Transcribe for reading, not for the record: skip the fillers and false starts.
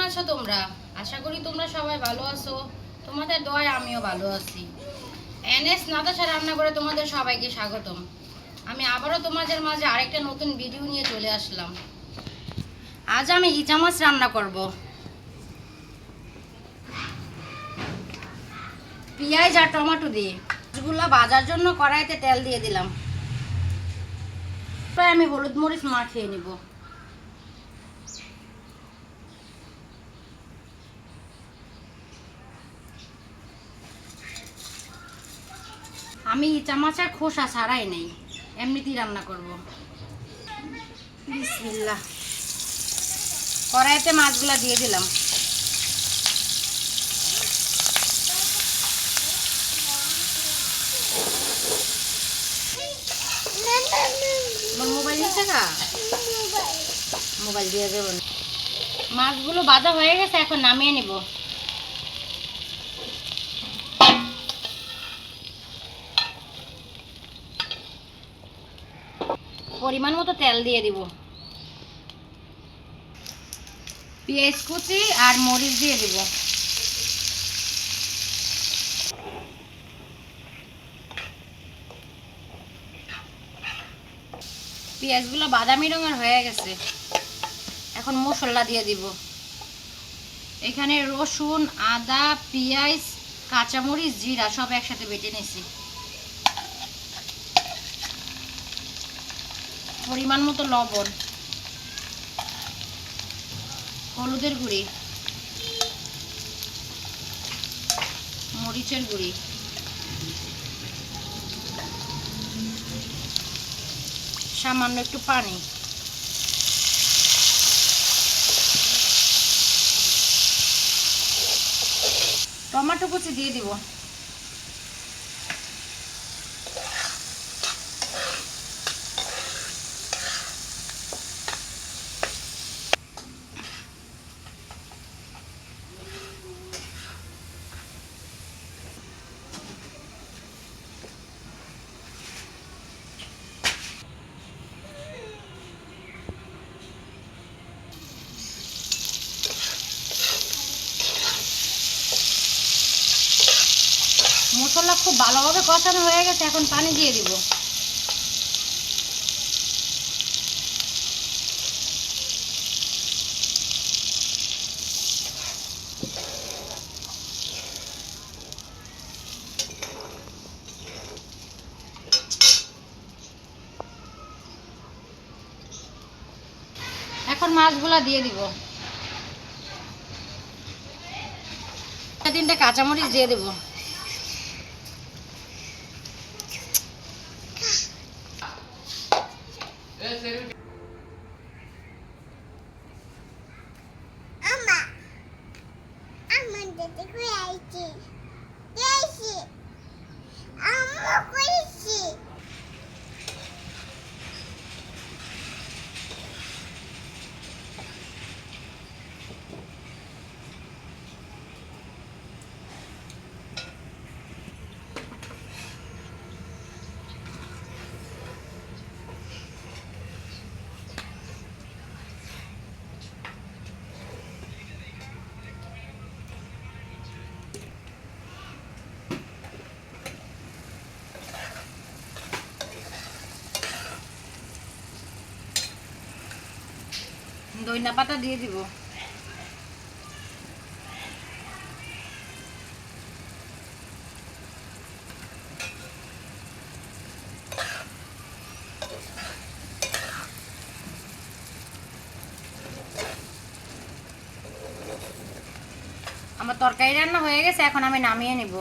আছো তোমরা? আশা করি তোমরা সবাই ভালো আছো। তোমাদের দোয়ায় আমিও ভালো আছি। এনএস নাতাশা রান্না করে তোমাদের সবাইকে স্বাগতম। আমি আবারও তোমাদের মাঝে আরেকটা নতুন ভিডিও নিয়ে চলে আসলাম। আজ আমি ইচা মাছ রান্না করব। পেঁয়াজ আর টমেটো দিয়ে মাছগুলো ভাজার জন্য কড়াইতে তেল দিয়ে দিলাম। তাই আমি হলুদ মরিচ মাখিয়ে নিব। আমি ইচা মাছের খোসা ছাড়াই নেই, এমনিতেই রান্না করব। বিসমিল্লাহ। কড়াইতে মাছগুলো দিয়ে দিলাম। মোবাইল নিচ্ছে না, মোবাইল দিয়ে দেব। মাছগুলো ভাজা হয়ে গেছে, এখন নামিয়ে নিব। পরিমাণ মতো তেল দিয়ে দিব। পেঁয়াজ কুচি আর মরিচ দিয়ে দিব। পেঁয়াজগুলো বাদামি রঙের হয়ে গেছে, এখন মশলা দিয়ে দিব। এখানে রসুন, আদা, পেঁয়াজ, কাঁচামরিচ, জিরা সব একসাথে বেটে নিয়েছি। পরিমাণ মতো লবণ, হলুদের গুঁড়ি, মরিচের গুঁড়ি, সামান্য একটু পানি। টমেটো কুচি দিয়ে দিব। মশলা খুব ভালোভাবে কষানো হয়ে গেছে, এখন পানি দিয়ে দিব। এখন মাছগুলা দিয়ে দিব। 3টা কাঁচামরিচ দিয়ে দেব। ধনিয়া পাতা দিয়ে দিব। আমার তরকারি রান্না হয়ে গেছে, এখন আমি নামিয়ে নিব।